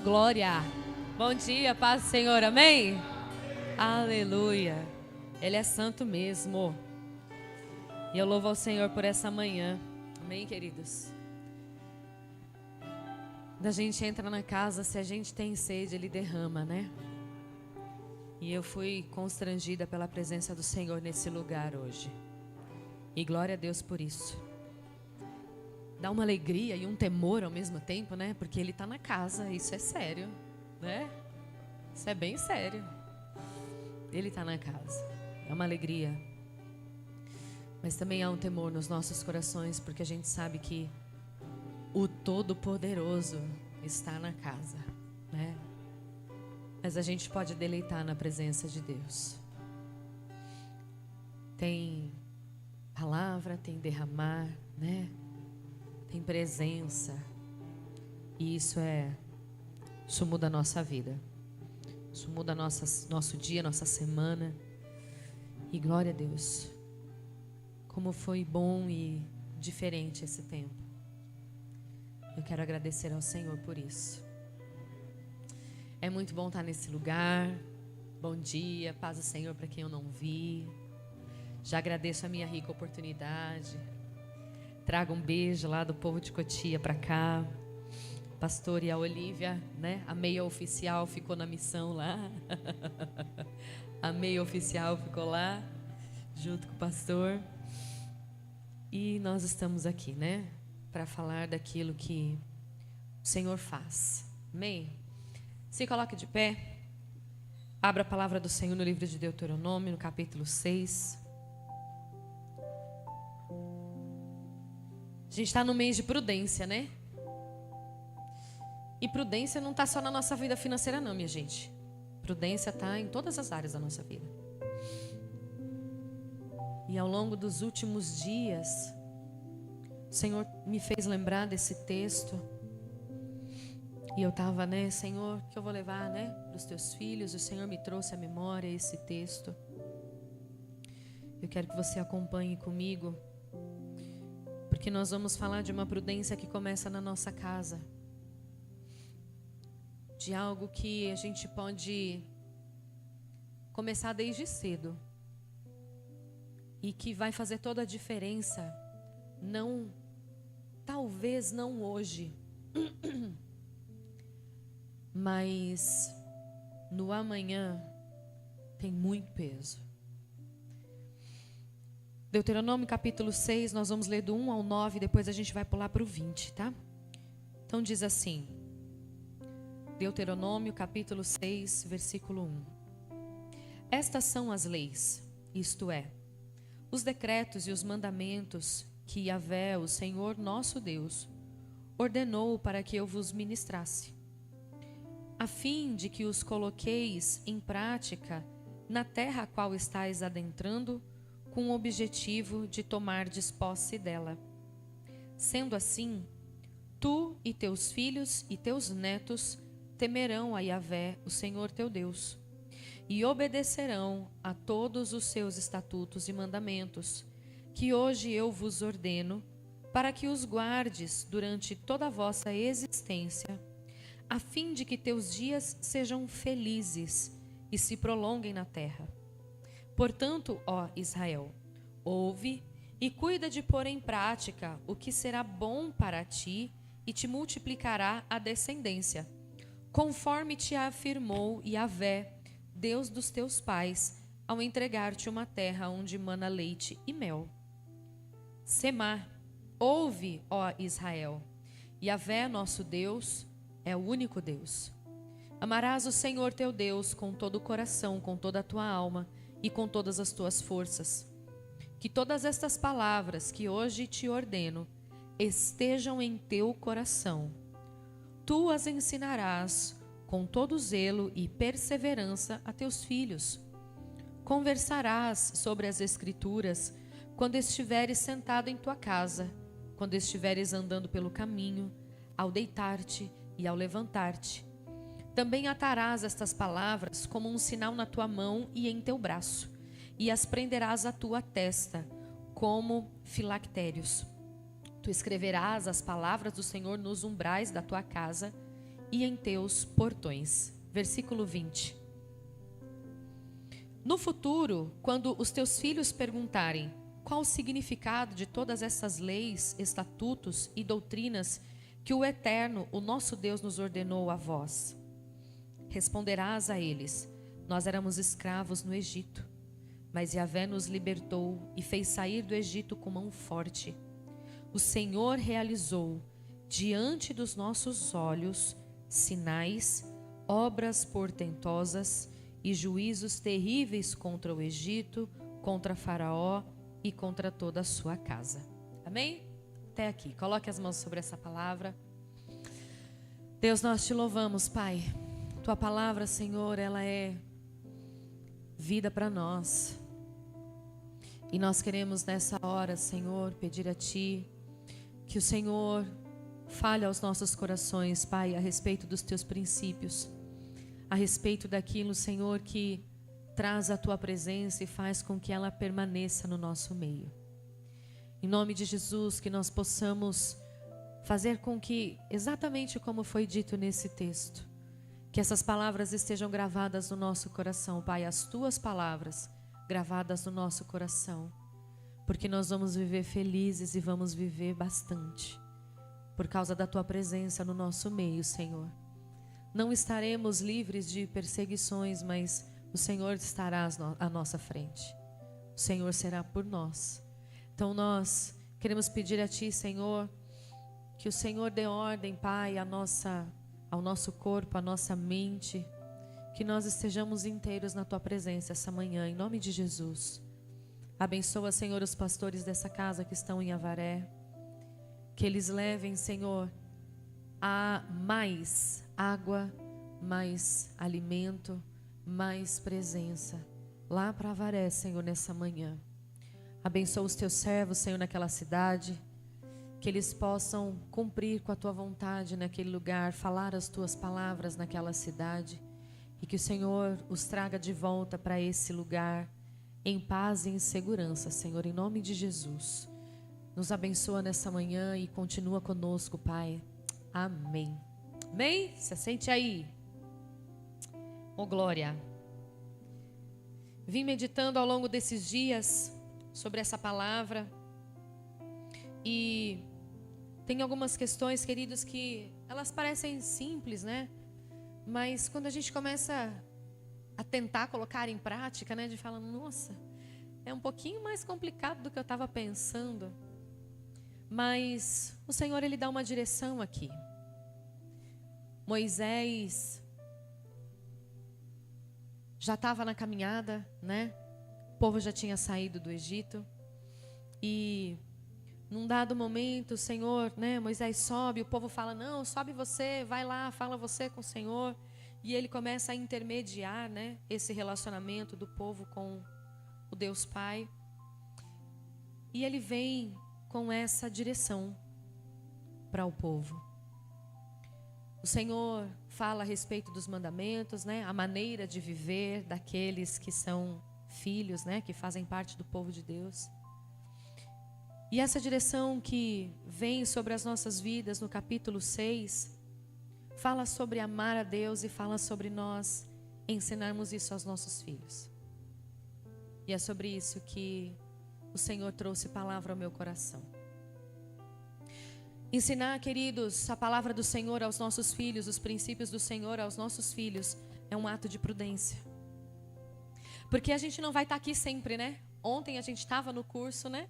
glória. Bom dia, paz do Senhor, amém? Aleluia. Ele é santo mesmo. E eu louvo ao Senhor por essa manhã. Amém, queridos? Quando a gente entra na casa, se a gente tem sede, Ele derrama, né? E eu fui constrangida pela presença do Senhor nesse lugar hoje. E glória a Deus por isso. Dá uma alegria e um temor ao mesmo tempo, né? Porque Ele está na casa, isso é sério, né? Isso é bem sério. Ele está na casa. É uma alegria. Mas também há um temor nos nossos corações, porque a gente sabe que o Todo-Poderoso está na casa, né? Mas a gente pode deleitar na presença de Deus. Tem palavra, tem derramar, né? Tem presença. E isso muda a nossa vida. Isso muda nosso dia, nossa semana. E glória a Deus. Como foi bom e diferente esse tempo. Eu quero agradecer ao Senhor por isso. É muito bom estar nesse lugar. Bom dia, paz do Senhor para quem eu não vi. Já agradeço a minha rica oportunidade. Trago um beijo lá do povo de Cotia para cá. Pastor e a Olívia, né? A meia oficial ficou na missão lá. A meia oficial ficou lá, junto com o pastor. E nós estamos aqui, né? Para falar daquilo que o Senhor faz. Amém? Se coloque de pé. Abra a palavra do Senhor no livro de Deuteronômio, no capítulo 6. A gente está no mês de prudência, né? E prudência não está só na nossa vida financeira não, minha gente. Prudência está em todas as áreas da nossa vida. E ao longo dos últimos dias, o Senhor me fez lembrar desse texto. E eu estava, né, Senhor, que eu vou levar, né, para os teus filhos. O Senhor me trouxe à memória esse texto. Eu quero que você acompanhe comigo. Porque nós vamos falar de uma prudência que começa na nossa casa. De algo que a gente pode começar desde cedo. E que vai fazer toda a diferença. Talvez não hoje. Mas no amanhã tem muito peso. Deuteronômio capítulo 6, nós vamos ler do 1 ao 9, depois a gente vai pular para o 20, tá? Então diz assim, Deuteronômio capítulo 6, versículo 1. Estas são as leis, isto é, os decretos e os mandamentos que Yahvé, o Senhor nosso Deus, ordenou para que eu vos ministrasse, a fim de que os coloqueis em prática na terra a qual estáis adentrando, com o objetivo de tomardes posse dela. Sendo assim, tu e teus filhos e teus netos temerão a Yahvé, o Senhor teu Deus, e obedecerão a todos os seus estatutos e mandamentos, que hoje eu vos ordeno, para que os guardes durante toda a vossa existência, a fim de que teus dias sejam felizes e se prolonguem na terra. Portanto, ó Israel, ouve e cuida de pôr em prática o que será bom para ti e te multiplicará a descendência, conforme te afirmou Yahvé, Deus dos teus pais, ao entregar-te uma terra onde mana leite e mel. Semá, ouve, ó Israel, Yahvé, nosso Deus, é o único Deus. Amarás o Senhor teu Deus com todo o coração, com toda a tua alma e com todas as tuas forças. Que todas estas palavras que hoje te ordeno estejam em teu coração. Tu as ensinarás com todo zelo e perseverança a teus filhos. Conversarás sobre as Escrituras quando estiveres sentado em tua casa, quando estiveres andando pelo caminho, ao deitar-te e ao levantar-te. Também atarás estas palavras como um sinal na tua mão e em teu braço, e as prenderás à tua testa, como filactérios. Tu escreverás as palavras do Senhor nos umbrais da tua casa e em teus portões. Versículo 20. No futuro, quando os teus filhos perguntarem qual o significado de todas essas leis, estatutos e doutrinas que o Eterno, o nosso Deus, nos ordenou a vós, responderás a eles: nós éramos escravos no Egito, mas Yahvé nos libertou e fez sair do Egito com mão forte. O Senhor realizou diante dos nossos olhos sinais, obras portentosas e juízos terríveis contra o Egito, contra Faraó e contra toda a sua casa. Amém? Até aqui. Coloque as mãos sobre essa palavra. Deus, nós te louvamos, Pai. Tua palavra, Senhor, ela é vida para nós. E nós queremos nessa hora, Senhor, pedir a Ti que o Senhor fale aos nossos corações, Pai, a respeito dos Teus princípios, a respeito daquilo, Senhor, que traz a Tua presença e faz com que ela permaneça no nosso meio. Em nome de Jesus, que nós possamos fazer com que, exatamente como foi dito nesse texto, que essas palavras estejam gravadas no nosso coração, Pai, as Tuas palavras gravadas no nosso coração, porque nós vamos viver felizes e vamos viver bastante, por causa da Tua presença no nosso meio, Senhor. Não estaremos livres de perseguições, mas o Senhor estará à nossa frente. O Senhor será por nós. Então nós queremos pedir a Ti, Senhor, que o Senhor dê ordem, Pai, ao nosso corpo, à nossa mente, que nós estejamos inteiros na Tua presença essa manhã, em nome de Jesus. Abençoa, Senhor, os pastores dessa casa que estão em Avaré, que eles levem, Senhor, a mais água, mais alimento, mais presença lá para Avaré, Senhor, nessa manhã. Abençoa os Teus servos, Senhor, naquela cidade, que eles possam cumprir com a Tua vontade naquele lugar, falar as Tuas palavras naquela cidade, e que o Senhor os traga de volta para esse lugar em paz e em segurança, Senhor, em nome de Jesus. Nos abençoa nessa manhã e continua conosco, Pai. Amém. Amém? Se assente aí. Oh, glória. Vim meditando ao longo desses dias sobre essa palavra e tem algumas questões, queridos, que elas parecem simples, né? Mas quando a gente começa a tentar colocar em prática, né? De falar, nossa, é um pouquinho mais complicado do que eu estava pensando. Mas o Senhor, Ele dá uma direção aqui. Moisés já estava na caminhada, né? O povo já tinha saído do Egito. E num dado momento, o Senhor, né? Moisés sobe, o povo fala, não, sobe você, vai lá, fala você com o Senhor. E ele começa a intermediar, né? Esse relacionamento do povo com o Deus Pai. E ele vem com essa direção para o povo. O Senhor fala a respeito dos mandamentos, né? A maneira de viver daqueles que são filhos, né? Que fazem parte do povo de Deus. E essa direção que vem sobre as nossas vidas no capítulo 6, fala sobre amar a Deus e fala sobre nós ensinarmos isso aos nossos filhos. E é sobre isso que o Senhor trouxe palavra ao meu coração. Ensinar, queridos, a palavra do Senhor aos nossos filhos, os princípios do Senhor aos nossos filhos, é um ato de prudência. Porque a gente não vai estar aqui sempre, né? Ontem a gente estava no curso, né?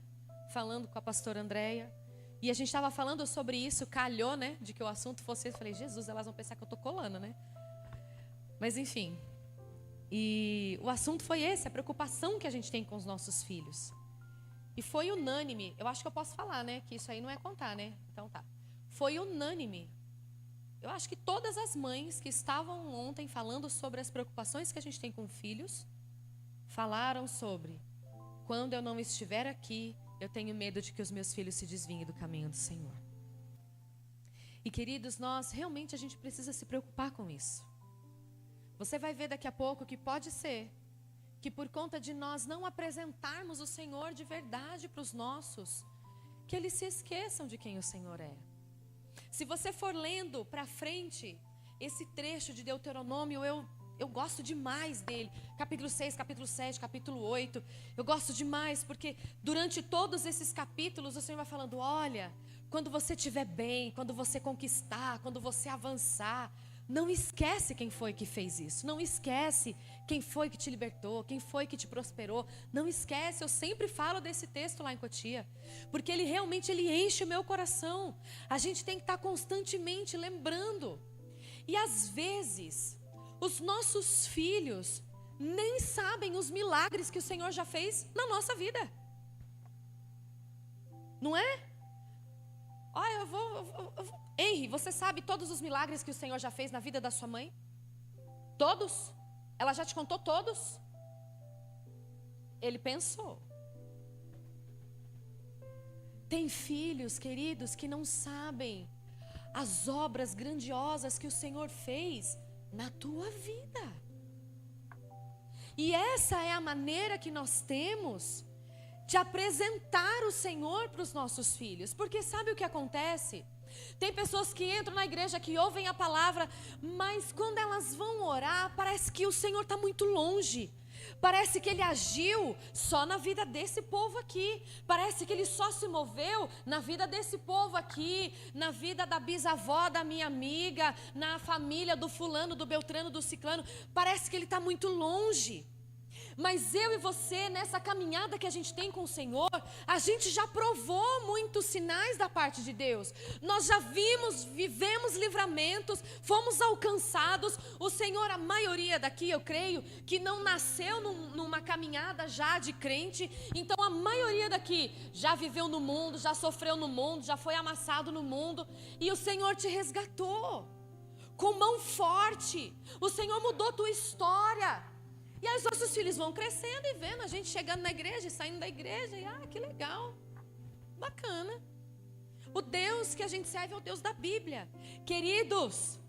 Falando com a pastora Andréia. E a gente estava falando sobre isso, calhou, né? De que o assunto fosse esse. Eu falei, Jesus, elas vão pensar que eu estou colando, né? Mas enfim. E o assunto foi esse, a preocupação que a gente tem com os nossos filhos. E foi unânime, eu acho que eu posso falar, né? Que isso aí não é contar, né? Então tá. Foi unânime. Eu acho que todas as mães que estavam ontem falando sobre as preocupações que a gente tem com filhos, falaram sobre, quando eu não estiver aqui, eu tenho medo de que os meus filhos se desviem do caminho do Senhor. E queridos, nós realmente a gente precisa se preocupar com isso. Você vai ver daqui a pouco que pode ser que por conta de nós não apresentarmos o Senhor de verdade para os nossos, que eles se esqueçam de quem o Senhor é. Se você for lendo para frente, esse trecho de Deuteronômio, eu gosto demais dele. Capítulo 6, capítulo 7, capítulo 8. Eu gosto demais, porque durante todos esses capítulos, o Senhor vai falando, olha, quando você estiver bem, quando você conquistar, quando você avançar, não esquece quem foi que fez isso. Não esquece quem foi que te libertou, quem foi que te prosperou. Não esquece, eu sempre falo desse texto lá em Cotia, porque ele realmente enche o meu coração. A gente tem que estar constantemente lembrando. E às vezes, os nossos filhos nem sabem os milagres que o Senhor já fez na nossa vida. Não é? Olha, eu vou. Henry, você sabe todos os milagres que o Senhor já fez na vida da sua mãe? Todos? Ela já te contou todos? Ele pensou. Tem filhos, queridos, que não sabem as obras grandiosas que o Senhor fez na tua vida. E essa é a maneira que nós temos de apresentar o Senhor para os nossos filhos. Porque sabe o que acontece? Tem pessoas que entram na igreja, que ouvem a palavra, mas quando elas vão orar, parece que o Senhor está muito longe. Parece que Ele agiu só na vida desse povo aqui. Parece que Ele só se moveu na vida desse povo aqui, na vida da bisavó da minha amiga, na família do fulano, do beltrano, do ciclano. Parece que Ele está muito longe. Mas eu e você, nessa caminhada que a gente tem com o Senhor, a gente já provou muitos sinais da parte de Deus. Nós já vivemos livramentos, fomos alcançados. O Senhor, a maioria daqui, eu creio, que não nasceu numa caminhada já de crente. Então a maioria daqui já viveu no mundo, já sofreu no mundo, já foi amassado no mundo. E o Senhor te resgatou com mão forte. O Senhor mudou tua história. E aí os nossos filhos vão crescendo e vendo a gente chegando na igreja e saindo da igreja. E que legal, bacana. O Deus que a gente serve é o Deus da Bíblia. Queridos,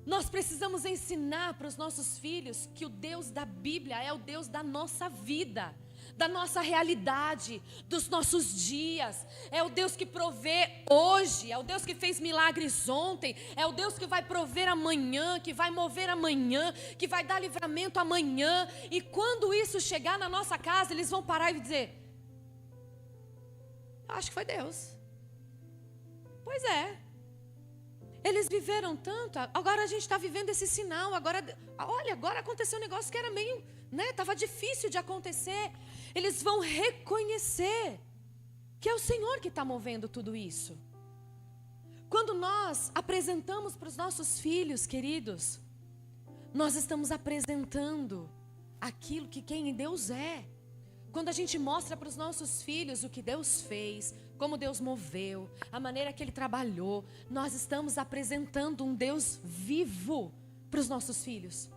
nós precisamos ensinar para os nossos filhos que o Deus da Bíblia é o Deus da nossa vida, da nossa realidade, dos nossos dias. É o Deus que provê hoje, é o Deus que fez milagres ontem, é o Deus que vai prover amanhã, que vai mover amanhã, que vai dar livramento amanhã. E quando isso chegar na nossa casa, eles vão parar e dizer, acho que foi Deus. Pois é. Eles viveram tanto, agora a gente está vivendo esse sinal. Agora aconteceu um negócio que era meio, estava difícil de acontecer. Eles vão reconhecer que é o Senhor que está movendo tudo isso. Quando nós apresentamos para os nossos filhos, queridos, nós estamos apresentando aquilo que quem Deus é. Quando a gente mostra para os nossos filhos o que Deus fez, como Deus moveu, a maneira que Ele trabalhou, nós estamos apresentando um Deus vivo para os nossos filhos.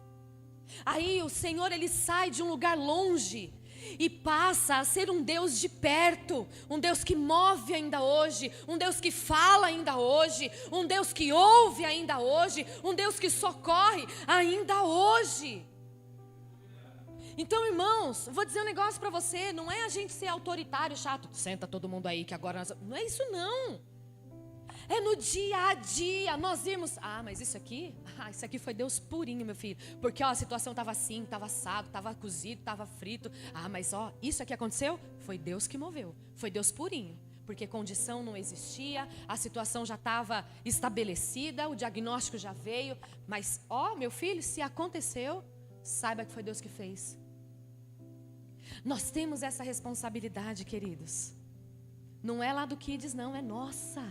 Aí o Senhor, Ele sai de um lugar longe e passa a ser um Deus de perto, um Deus que move ainda hoje, um Deus que fala ainda hoje, um Deus que ouve ainda hoje, um Deus que socorre ainda hoje. Então, irmãos, vou dizer um negócio para você, não é a gente ser autoritário, chato, senta todo mundo aí que agora... Não é isso não. É no dia a dia, nós irmos, mas isso aqui foi Deus purinho, meu filho. Porque a situação estava assim, estava assado, estava cozido, estava frito. Mas isso aqui aconteceu, foi Deus que moveu, foi Deus purinho. Porque condição não existia, a situação já estava estabelecida, o diagnóstico já veio. Mas, meu filho, se aconteceu, saiba que foi Deus que fez. Nós temos essa responsabilidade, queridos. Não é lá do Kids, não, é nossa.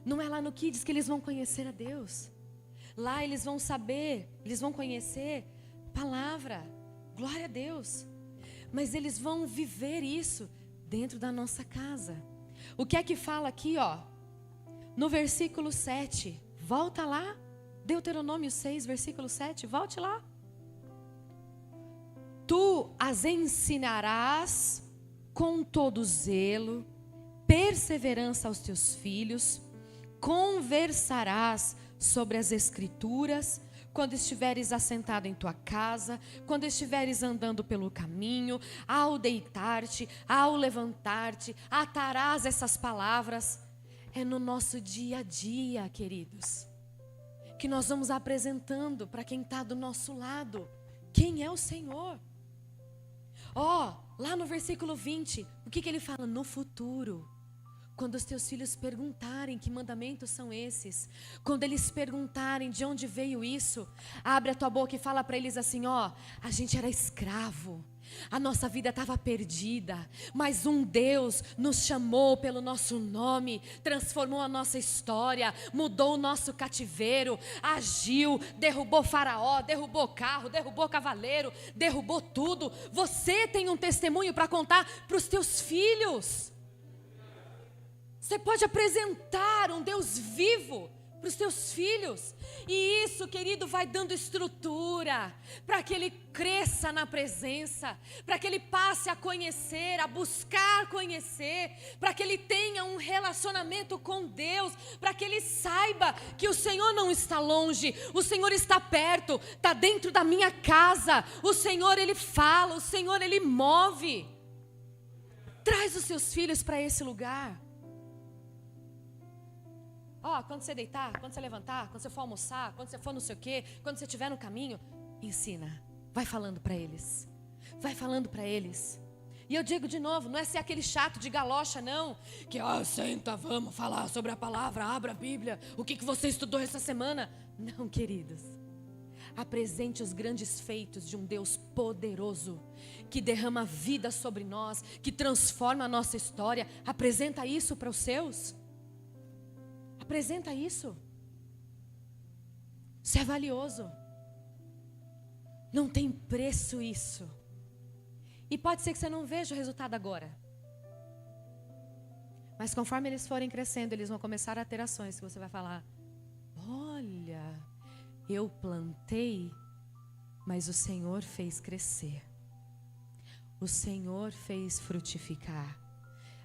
Não é lá no Kids que eles vão conhecer a Deus. Lá eles vão saber, eles vão conhecer palavra, glória a Deus. Mas eles vão viver isso dentro da nossa casa. O que é que fala aqui, no versículo 7? Volta lá, Deuteronômio 6, versículo 7, volte lá. Tu as ensinarás com todo zelo, perseverança aos teus filhos, conversarás sobre as Escrituras, quando estiveres assentado em tua casa, quando estiveres andando pelo caminho, ao deitar-te, ao levantar-te, atarás essas palavras. É no nosso dia a dia, queridos. que nós vamos apresentando para quem está do nosso lado. Quem é o Senhor? Lá no versículo 20, o que ele fala? No futuro, quando os teus filhos perguntarem que mandamentos são esses, quando eles perguntarem de onde veio isso, abre a tua boca e fala para eles assim, a gente era escravo, a nossa vida estava perdida, mas um Deus nos chamou pelo nosso nome, transformou a nossa história, mudou o nosso cativeiro, agiu, derrubou faraó, derrubou carro, derrubou cavaleiro, derrubou tudo. Você tem um testemunho para contar para os teus filhos. Você pode apresentar um Deus vivo para os teus filhos. E isso, querido, vai dando estrutura para que ele cresça na presença, para que ele passe a conhecer, a buscar conhecer, para que ele tenha um relacionamento com Deus, para que ele saiba que o Senhor não está longe, o Senhor está perto, está dentro da minha casa. O Senhor, ele fala, o Senhor, ele move. Traz os seus filhos para esse lugar. Quando você deitar, quando você levantar, quando você for almoçar, quando você for não sei o quê, quando você estiver no caminho, ensina. Vai falando para eles. Vai falando para eles. E eu digo de novo, não é ser aquele chato de galocha, não. Que, senta, vamos falar sobre a palavra, abra a Bíblia. O que você estudou essa semana? Não, queridos. Apresente os grandes feitos de um Deus poderoso, que derrama vida sobre nós, que transforma a nossa história. Apresenta isso para os seus. Apresenta isso. Isso é valioso. Não tem preço isso. E pode ser que você não veja o resultado agora. Mas conforme eles forem crescendo, eles vão começar a ter ações que você vai falar: olha, eu plantei, mas o Senhor fez crescer. O Senhor fez frutificar.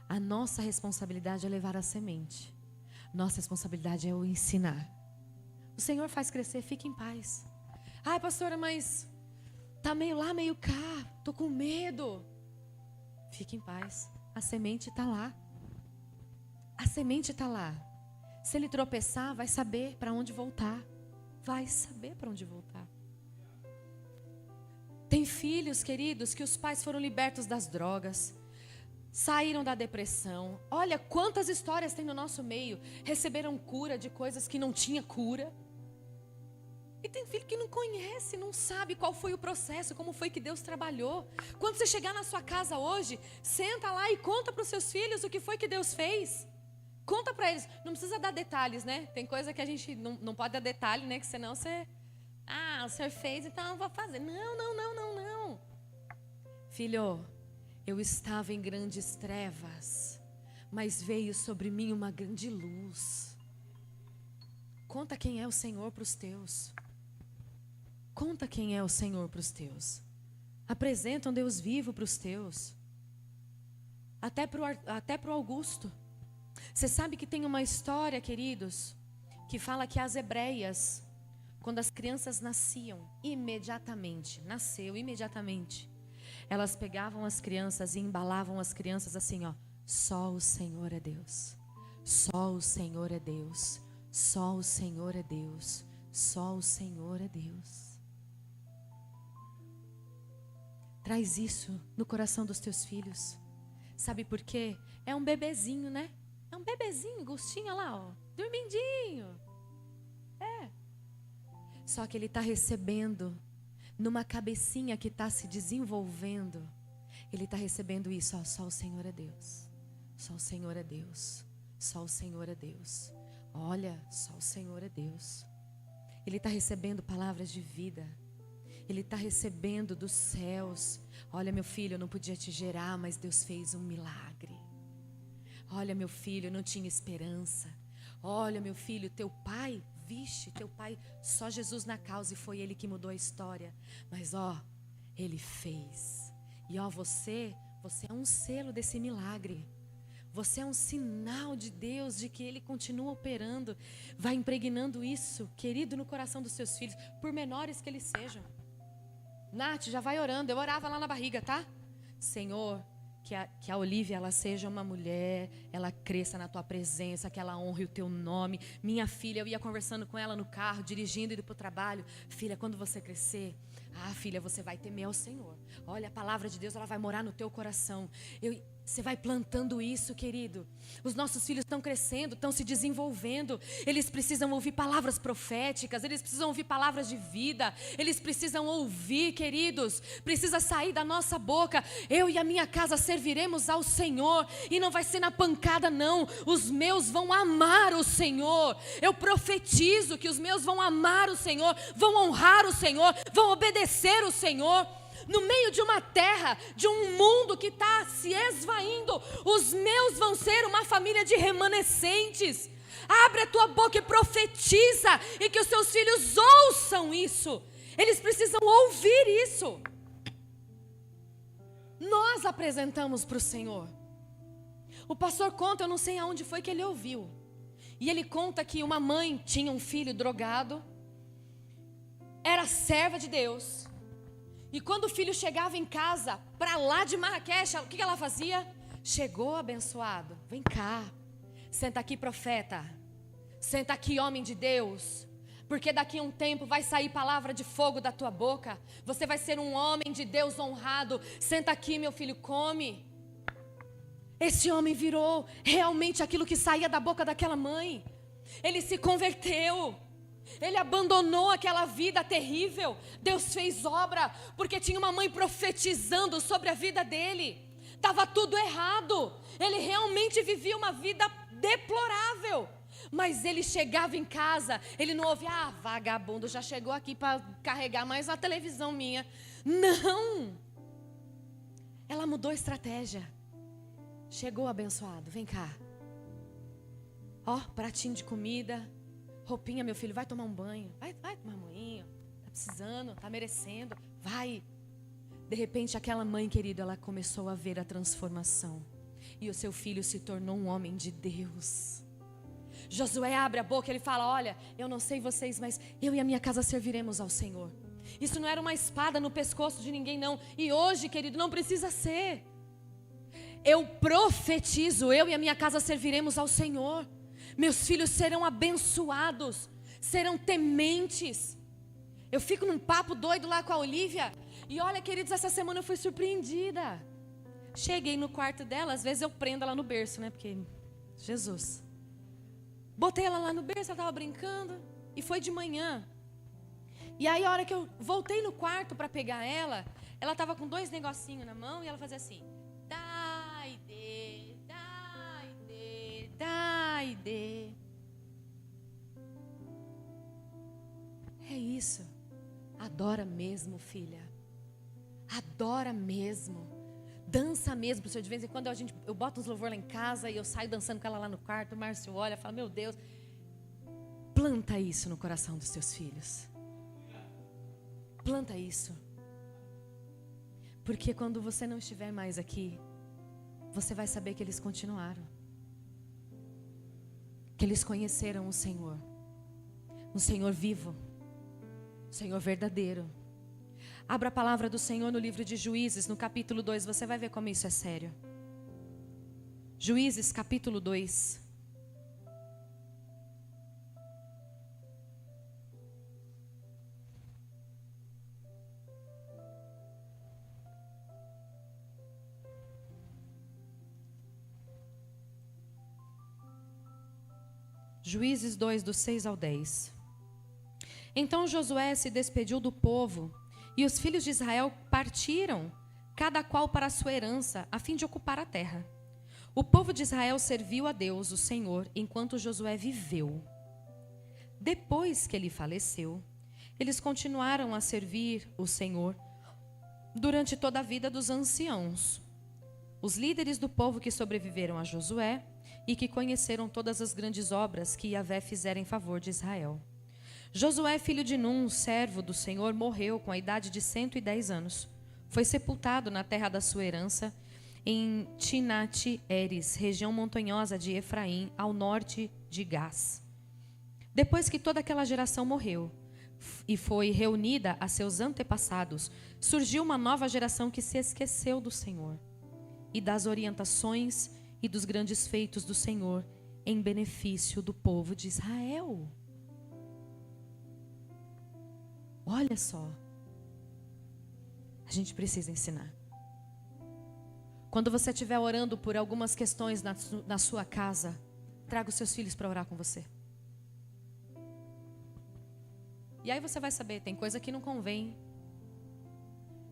A nossa responsabilidade é levar a semente. Nossa responsabilidade é o ensinar. O Senhor faz crescer, fique em paz. Ai, pastora, mas tá meio lá, meio cá, tô com medo. Fique em paz, a semente está lá. A semente está lá. Se ele tropeçar, vai saber para onde voltar. Vai saber para onde voltar. Tem filhos, queridos, que os pais foram libertos das drogas, saíram da depressão. Olha quantas histórias tem no nosso meio. Receberam cura de coisas que não tinha cura. E tem filho que não conhece, não sabe qual foi o processo, como foi que Deus trabalhou. Quando você chegar na sua casa hoje, senta lá e conta para os seus filhos o que foi que Deus fez. Conta para eles. Não precisa dar detalhes, né? Tem coisa que a gente não pode dar detalhe, né? Que senão você... o senhor fez, então eu vou fazer. Não. Filho, eu estava em grandes trevas, mas veio sobre mim uma grande luz. Conta quem é o Senhor para os teus. Conta quem é o Senhor para os teus. Apresenta um Deus vivo para os teus. Até para o Augusto. Você sabe que tem uma história, queridos, que fala que as hebreias, quando as crianças nasciam, nasceu imediatamente, elas pegavam as crianças e embalavam as crianças assim, só o Senhor é Deus, só o Senhor é Deus, só o Senhor é Deus, só o Senhor é Deus. Traz isso no coração dos teus filhos. Sabe por quê? É um bebezinho, né? É um bebezinho, Agostinho, olha lá, dormindinho. Só que ele está recebendo, numa cabecinha que está se desenvolvendo, ele está recebendo isso, só o Senhor é Deus. Só o Senhor é Deus. Só o Senhor é Deus. Olha, só o Senhor é Deus. Ele está recebendo palavras de vida. Ele está recebendo dos céus. Olha, meu filho, eu não podia te gerar, mas Deus fez um milagre. Olha, meu filho, eu não tinha esperança. Olha, meu filho, teu pai, teu pai, só Jesus na causa e foi ele que mudou a história. Mas ele fez. E você é um selo desse milagre. Você é um sinal de Deus, de que Ele continua operando. Vai impregnando isso, querido, no coração dos seus filhos, por menores que eles sejam. Nath, já vai orando. Eu orava lá na barriga, tá? Senhor, que a Olivia, ela seja uma mulher, ela cresça na tua presença, que ela honre o teu nome. Minha filha, eu ia conversando com ela no carro, dirigindo, indo para o trabalho. Filha, quando você crescer, filha, você vai temer ao Senhor. Olha, a palavra de Deus, ela vai morar no teu coração. Você vai plantando isso, querido. Os nossos filhos estão crescendo, estão se desenvolvendo. Eles precisam ouvir palavras proféticas, eles precisam ouvir palavras de vida. Eles precisam ouvir, queridos. Precisa sair da nossa boca: eu e a minha casa serviremos ao Senhor. E não vai ser na pancada, não. Os meus vão amar o Senhor. Eu profetizo que os meus vão amar o Senhor, vão honrar o Senhor, vão obedecer o Senhor. No meio de uma terra, de um mundo que está se esvaindo, os meus vão ser uma família de remanescentes. Abre a tua boca e profetiza, e que os seus filhos ouçam isso. Eles precisam ouvir isso. Nós apresentamos para o Senhor. O pastor conta, eu não sei aonde foi que ele ouviu, e ele conta que uma mãe tinha um filho drogado, era serva de Deus. E quando o filho chegava em casa, para lá de Marrakech, o que ela fazia? Chegou, abençoado, vem cá, senta aqui, profeta, senta aqui, homem de Deus, porque daqui a um tempo vai sair palavra de fogo da tua boca, você vai ser um homem de Deus honrado. Senta aqui, meu filho, come. Esse homem virou realmente aquilo que saía da boca daquela mãe. Ele se converteu. Ele abandonou aquela vida terrível. Deus fez obra, porque tinha uma mãe profetizando sobre a vida dele. Estava tudo errado. Ele realmente vivia uma vida deplorável. Mas ele chegava em casa, ele não ouvia: vagabundo, já chegou aqui para carregar mais uma televisão minha. Não. Ela mudou a estratégia. Chegou, abençoado, vem cá. Pratinho de comida. Roupinha, meu filho, vai tomar um banho. Vai tomar um banho. Está precisando, está merecendo. Vai. De repente, aquela mãe, querido, ela começou a ver a transformação. E o seu filho se tornou um homem de Deus. Josué abre a boca, ele fala: olha, eu não sei vocês, mas eu e a minha casa serviremos ao Senhor. Isso não era uma espada no pescoço de ninguém, não. E hoje, querido, não precisa ser. Eu profetizo, eu e a minha casa serviremos ao Senhor. Meus filhos serão abençoados, serão tementes. Eu fico num papo doido lá com a Olivia. E olha, queridos, essa semana eu fui surpreendida. Cheguei no quarto dela, às vezes eu prendo ela no berço, né? Porque, Jesus. Botei ela lá no berço, ela estava brincando. E foi de manhã. E aí, a hora que eu voltei no quarto para pegar ela estava com 2 negocinhos na mão e ela fazia assim: Daide. É isso. Adora mesmo, filha. Adora mesmo. Dança mesmo. De vez em quando eu boto uns louvor lá em casa e eu saio dançando com ela lá no quarto. O Márcio olha e fala: meu Deus. Planta isso no coração dos teus filhos. Planta isso. Porque quando você não estiver mais aqui, você vai saber que eles continuaram. Que eles conheceram o Senhor. Um Senhor vivo. Um Senhor verdadeiro. Abra a palavra do Senhor no livro de Juízes, no capítulo 2. Você vai ver como isso é sério. Juízes, capítulo 2. Juízes 2, do 6 ao 10. Então Josué se despediu do povo, e os filhos de Israel partiram, cada qual para a sua herança, a fim de ocupar a terra. O povo de Israel serviu a Deus, o Senhor, enquanto Josué viveu. Depois que ele faleceu, eles continuaram a servir o Senhor durante toda a vida dos anciãos. Os líderes do povo que sobreviveram a Josué e que conheceram todas as grandes obras que Yahvé fizera em favor de Israel. Josué, filho de Num, servo do Senhor, morreu com a idade de 110 anos. Foi sepultado na terra da sua herança, em Tinate-Eres, região montanhosa de Efraim, ao norte de Gás. Depois que toda aquela geração morreu e foi reunida a seus antepassados, surgiu uma nova geração que se esqueceu do Senhor e das orientações e dos grandes feitos do Senhor em benefício do povo de Israel. Olha só, a gente precisa ensinar. Quando você estiver orando por algumas questões na sua casa, traga os seus filhos para orar com você. E aí você vai saber, tem coisa que não convém,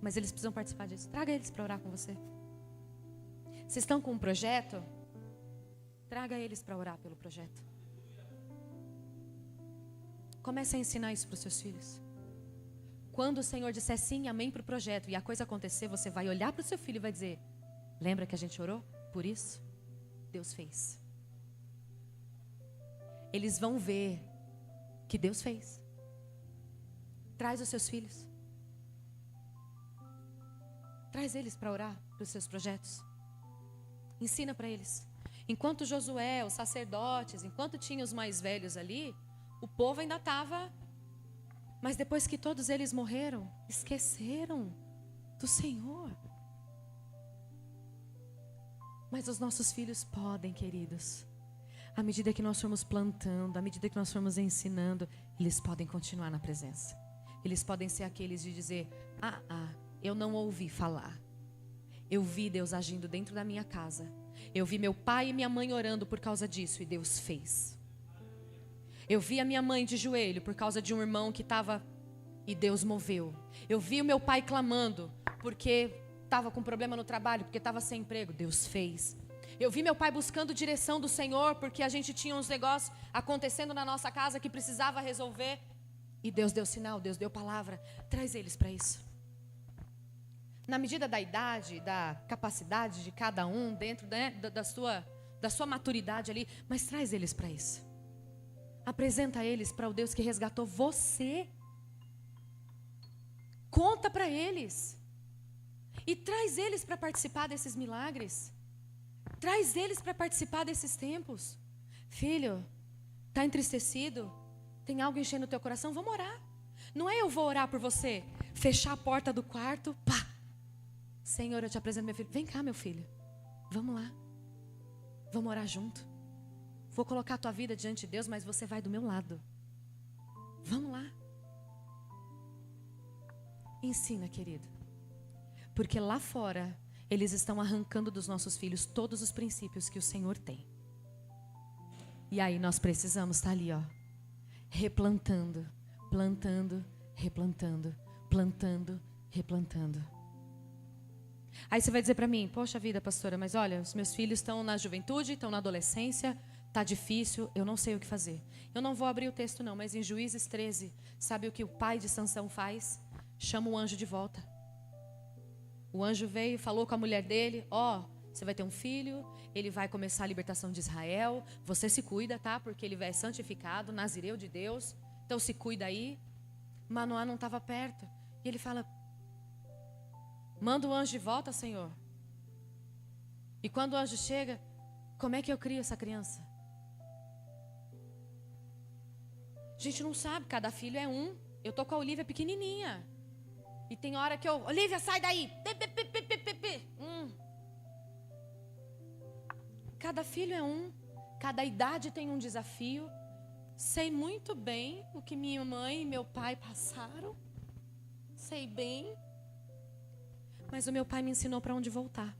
mas eles precisam participar disso. Traga eles para orar com você. Vocês estão com um projeto? Traga eles para orar pelo projeto. Comece a ensinar isso para os seus filhos. Quando o Senhor disser sim, amém para o projeto e a coisa acontecer, você vai olhar para o seu filho e vai dizer: lembra que a gente orou por isso? Deus fez. Eles vão ver que Deus fez. Traz os seus filhos. Traz eles para orar pelos seus projetos. Ensina para eles. Enquanto Josué, os sacerdotes, enquanto tinha os mais velhos ali, o povo ainda estava. Mas depois que todos eles morreram, esqueceram do Senhor. Mas os nossos filhos podem, queridos. À medida que nós formos plantando, à medida que nós formos ensinando, eles podem continuar na presença. Eles podem ser aqueles de dizer: eu não ouvi falar. Eu vi Deus agindo dentro da minha casa. Eu vi meu pai e minha mãe orando por causa disso e Deus fez. Eu vi a minha mãe de joelho por causa de um irmão que estava e Deus moveu. Eu vi o meu pai clamando porque estava com problema no trabalho, porque estava sem emprego. Deus fez. Eu vi meu pai buscando direção do Senhor porque a gente tinha uns negócios acontecendo na nossa casa que precisava resolver. E Deus deu sinal, Deus deu palavra. Traz eles para isso. Na medida da idade, da capacidade de cada um, dentro, né, da sua maturidade ali, mas traz eles para isso. Apresenta eles para o Deus que resgatou você. Conta para eles. E traz eles para participar desses milagres. Traz eles para participar desses tempos. Filho, está entristecido? Tem algo enchendo o teu coração? Vamos orar. Não é eu vou orar por você, fechar a porta do quarto, pá. Senhor, eu te apresento meu filho. Vem cá, meu filho. Vamos lá. Vamos orar junto. Vou colocar a tua vida diante de Deus, mas você vai do meu lado. Vamos lá. Ensina, querido. Porque lá fora, eles estão arrancando dos nossos filhos todos os princípios que o Senhor tem. E aí nós precisamos estar ali, ó, replantando, plantando, replantando, plantando, replantando. Aí você vai dizer para mim: poxa vida, pastora, mas olha, os meus filhos estão na juventude, estão na adolescência, tá difícil, eu não sei o que fazer. Eu não vou abrir o texto não, mas em Juízes 13, sabe o que o pai de Sansão faz? Chama o anjo de volta. O anjo veio, falou com a mulher dele: você vai ter um filho, ele vai começar a libertação de Israel, você se cuida, tá? Porque ele é santificado, nazireu de Deus, então se cuida aí. Manoá não estava perto, e ele fala: manda o anjo de volta, Senhor. E quando o anjo chega, como é que eu crio essa criança? A gente não sabe, cada filho é um. Eu tô com a Olivia pequenininha. E tem hora que eu: Olivia, sai daí. Cada filho é um. Cada idade tem um desafio. Sei muito bem o que minha mãe e meu pai passaram. Sei bem. Mas o meu pai me ensinou para onde voltar.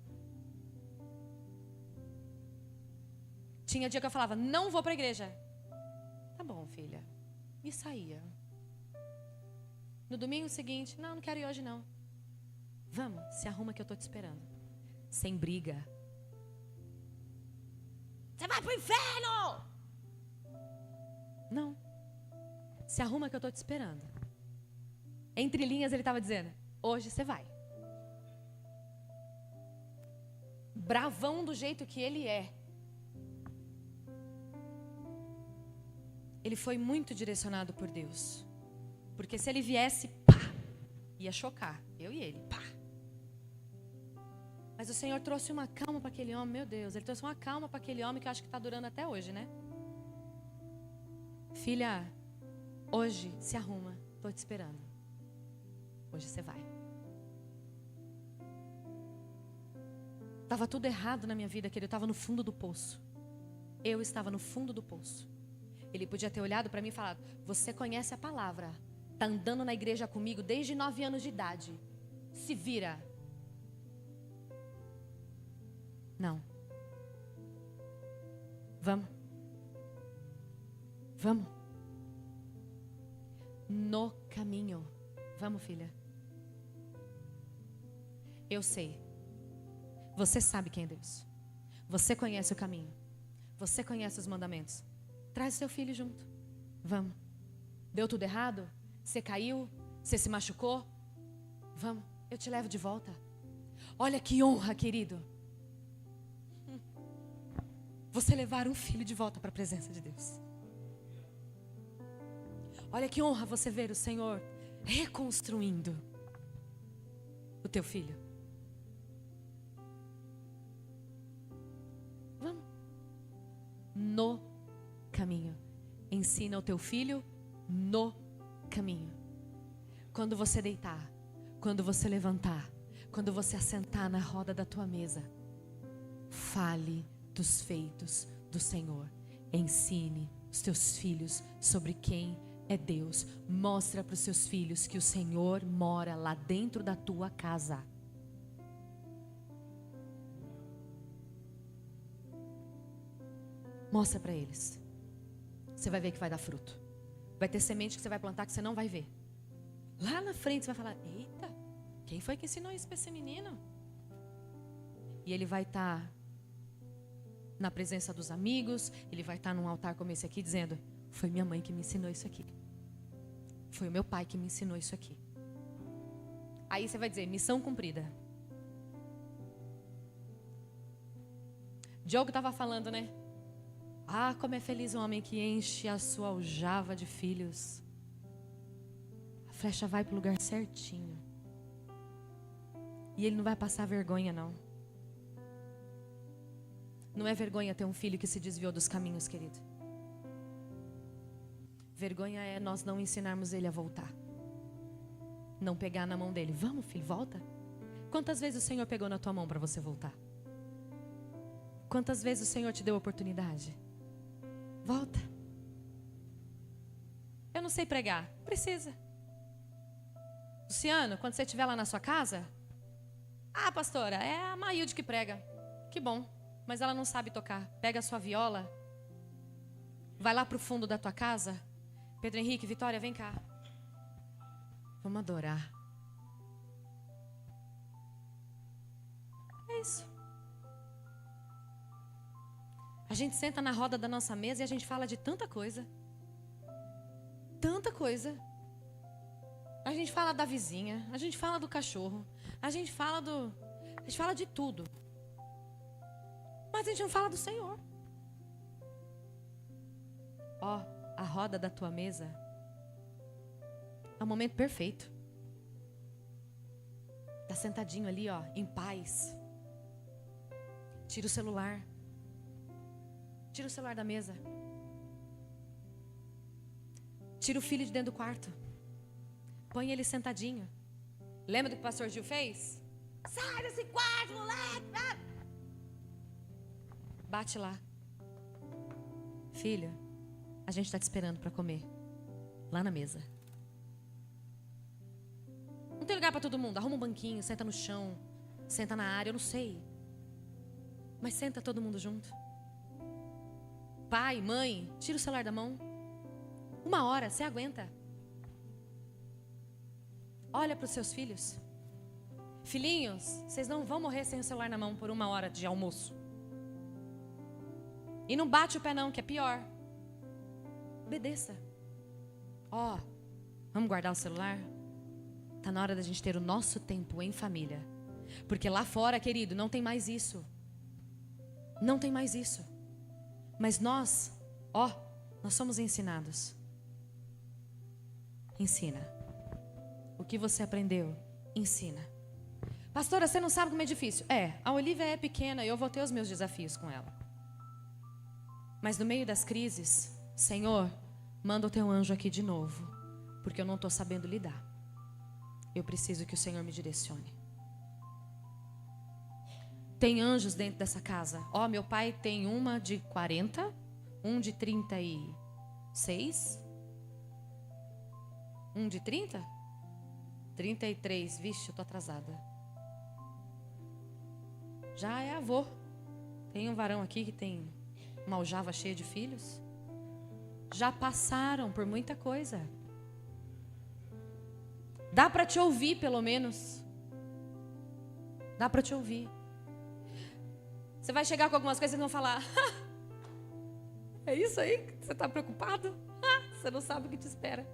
Tinha dia que eu falava: não vou para a igreja. Tá bom, filha. E saía. No domingo seguinte: não quero ir hoje não. Vamos, se arruma que eu estou te esperando. Sem briga. Você vai pro inferno! Não. Se arruma que eu estou te esperando. Entre linhas ele estava dizendo: hoje você vai. Bravão do jeito que ele é. Ele foi muito direcionado por Deus. Porque se ele viesse, pá, ia chocar. Eu e ele, pá. Mas o Senhor trouxe uma calma para aquele homem, meu Deus. Ele trouxe uma calma para aquele homem que eu acho que está durando até hoje, né? Filha, hoje se arruma, estou te esperando. Hoje você vai. Estava tudo errado na minha vida, querido. Eu estava no fundo do poço. Eu estava no fundo do poço. Ele podia ter olhado para mim e falado: você conhece a palavra, está andando na igreja comigo desde 9 anos de idade, se vira. Não. Vamos. Vamos. No caminho. Vamos, filha. Eu sei. Você sabe quem é Deus. Você conhece o caminho. Você conhece os mandamentos. Traz seu filho junto. Vamos. Deu tudo errado? Você caiu? Você se machucou? Vamos. Eu te levo de volta. Olha que honra, querido. Você levar um filho de volta para a presença de Deus. Olha que honra você ver o Senhor reconstruindo o teu filho. Vamos. No caminho. Ensina o teu filho no caminho. Quando você deitar, quando você levantar, quando você assentar na roda da tua mesa, fale dos feitos do Senhor. Ensine os teus filhos sobre quem é Deus. Mostra para os seus filhos que o Senhor mora lá dentro da tua casa. Mostra para eles. Você vai ver que vai dar fruto. Vai ter semente que você vai plantar que você não vai ver. Lá na frente você vai falar: eita, quem foi que ensinou isso para esse menino? E ele vai estar na presença dos amigos, ele vai estar num altar como esse aqui dizendo: foi minha mãe que me ensinou isso aqui. Foi o meu pai que me ensinou isso aqui. Aí você vai dizer: missão cumprida. Diogo estava falando, né? Ah, como é feliz um homem que enche a sua aljava de filhos. A flecha vai para o lugar certinho. E ele não vai passar vergonha, não. Não é vergonha ter um filho que se desviou dos caminhos, querido. Vergonha é nós não ensinarmos ele a voltar. Não pegar na mão dele. Vamos, filho, volta. Quantas vezes o Senhor pegou na tua mão para você voltar? Quantas vezes o Senhor te deu oportunidade? Volta. Eu não sei pregar. Precisa. Luciano, quando você estiver lá na sua casa... Ah, pastora, é a Maílde que prega. Que bom. Mas ela não sabe tocar. Pega a sua viola. Vai lá para o fundo da tua casa. Pedro Henrique, Vitória, vem cá. Vamos adorar. É isso. A gente senta na roda da nossa mesa e a gente fala de tanta coisa. Tanta coisa. A gente fala da vizinha, a gente fala do cachorro, a gente fala de tudo. Mas a gente não fala do Senhor. Ó, a roda da tua mesa é o momento perfeito. Tá sentadinho ali, ó, em paz. Tira o celular. Tira o celular da mesa. Tira o filho de dentro do quarto. Põe ele sentadinho. Lembra do que o pastor Gil fez? Sai desse quarto, moleque! Bate lá. Filha, a gente está te esperando para comer. Lá na mesa. Não tem lugar para todo mundo. Arruma um banquinho, senta no chão. Senta na área, eu não sei. Mas senta todo mundo junto. Pai, mãe, tira o celular da mão. 1 hora, você aguenta. Olha para os seus filhos. Filhinhos, vocês não vão morrer sem o celular na mão por 1 hora de almoço. E não bate o pé não, que é pior. Obedeça. Ó, vamos guardar o celular? Tá na hora da gente ter o nosso tempo em família. Porque lá fora, querido, não tem mais isso. Não tem mais isso. Mas nós somos ensinados. Ensina. O que você aprendeu, ensina. Pastora, você não sabe como é difícil. A Olivia é pequena e eu vou ter os meus desafios com ela. Mas no meio das crises, Senhor, manda o teu anjo aqui de novo. Porque eu não estou sabendo lidar. Eu preciso que o Senhor me direcione. Tem anjos dentro dessa casa. Ó, meu pai tem uma de 40, um de 36, um de 30, 33. Vixe, eu tô atrasada. Já é avô. Tem um varão aqui que tem uma aljava cheia de filhos. Já passaram por muita coisa. Dá para te ouvir, pelo menos. Dá para te ouvir. Você vai chegar com algumas coisas e vão falar: é isso aí que você está preocupado? Você não sabe o que te espera.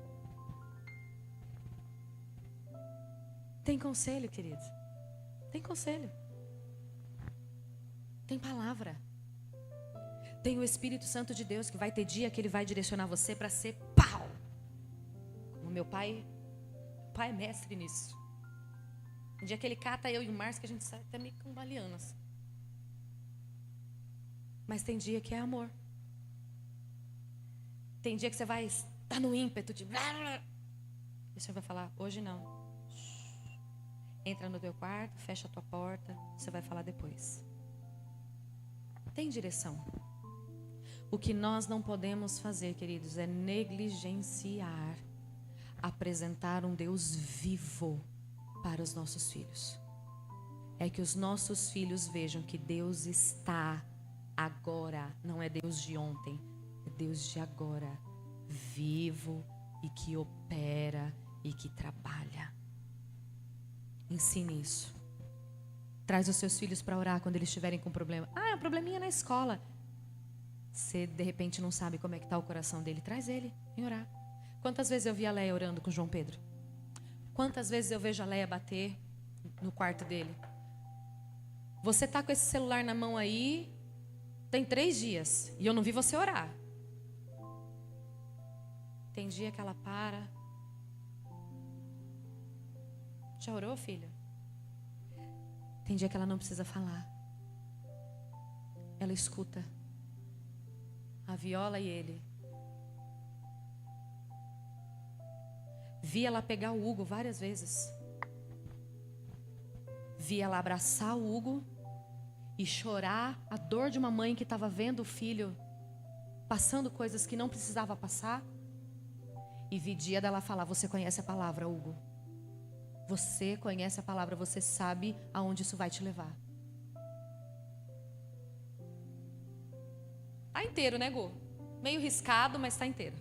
Tem conselho, querido. Tem conselho. Tem palavra. Tem o Espírito Santo de Deus que vai ter dia que ele vai direcionar você para ser pau. Como meu pai é mestre nisso. Um dia que ele cata eu e o Márcio, que a gente sai até meio cambaleando assim. Mas tem dia que é amor. Tem dia que você vai estar no ímpeto de... E o Senhor vai falar: hoje não. Entra no teu quarto, fecha a tua porta. Você vai falar depois. Tem direção. O que nós não podemos fazer, queridos, é negligenciar, apresentar um Deus vivo para os nossos filhos. É que os nossos filhos vejam que Deus está agora, não é Deus de ontem, é Deus de agora, vivo e que opera e que trabalha. Ensine isso. Traz os seus filhos para orar quando eles estiverem com problema. É um probleminha na escola. Você de repente não sabe como é que está o coração dele. Traz ele em orar. Quantas vezes eu vi a Leia orando com o João Pedro? Quantas vezes eu vejo a Leia bater no quarto dele? Você está com esse celular na mão aí, tem 3 dias, e eu não vi você orar. Tem dia que ela para. Já orou, filha? Tem dia que ela não precisa falar. Ela escuta. A Viola e ele. Vi ela pegar o Hugo várias vezes. Vi ela abraçar o Hugo e chorar a dor de uma mãe que estava vendo o filho passando coisas que não precisava passar. E vi dia dela falar: você conhece a palavra, Hugo? Você conhece a palavra, você sabe aonde isso vai te levar. Tá inteiro, né, Gu? Meio riscado, mas tá inteiro.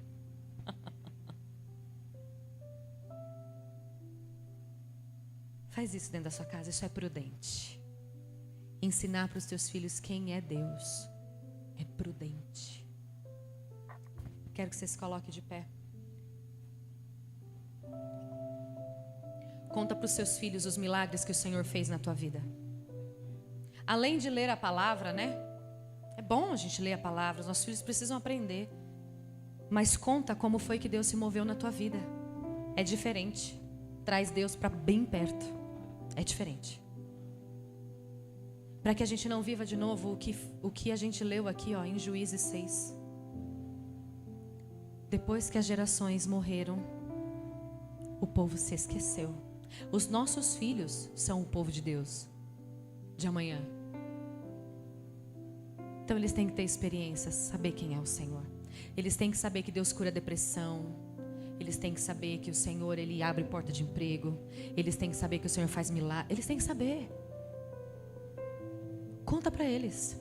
Faz isso dentro da sua casa, isso é prudente. Ensinar para os teus filhos quem é Deus é prudente. Quero que você se coloque de pé. Conta para os seus filhos os milagres que o Senhor fez na tua vida. Além de ler a palavra, né? É bom a gente ler a palavra, os nossos filhos precisam aprender. Mas conta como foi que Deus se moveu na tua vida. É diferente. Traz Deus para bem perto. É diferente. Para que a gente não viva de novo o que a gente leu aqui, ó, em Juízes 6. Depois que as gerações morreram, o povo se esqueceu. Os nossos filhos são o povo de Deus de amanhã. Então eles têm que ter experiências, saber quem é o Senhor. Eles têm que saber que Deus cura a depressão. Eles têm que saber que o Senhor, Ele abre porta de emprego. Eles têm que saber que o Senhor faz milagre. Eles têm que saber. Conta para eles.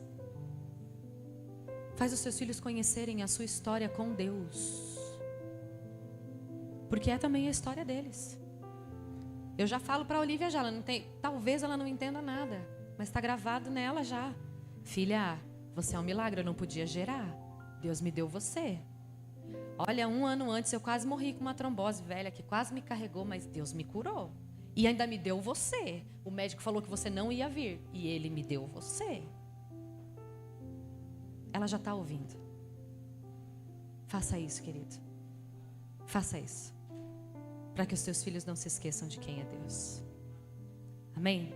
Faz os seus filhos conhecerem a sua história com Deus. Porque é também a história deles. Eu já falo para a Olivia já, ela não tem, talvez ela não entenda nada, mas está gravado nela já. Filha, você é um milagre, eu não podia gerar. Deus me deu você. Olha, 1 ano antes eu quase morri com uma trombose velha que quase me carregou, mas Deus me curou. E ainda me deu você. O médico falou que você não ia vir e Ele me deu você. Ela já está ouvindo. Faça isso, querido. Faça isso. Para que os teus filhos não se esqueçam de quem é Deus. Amém?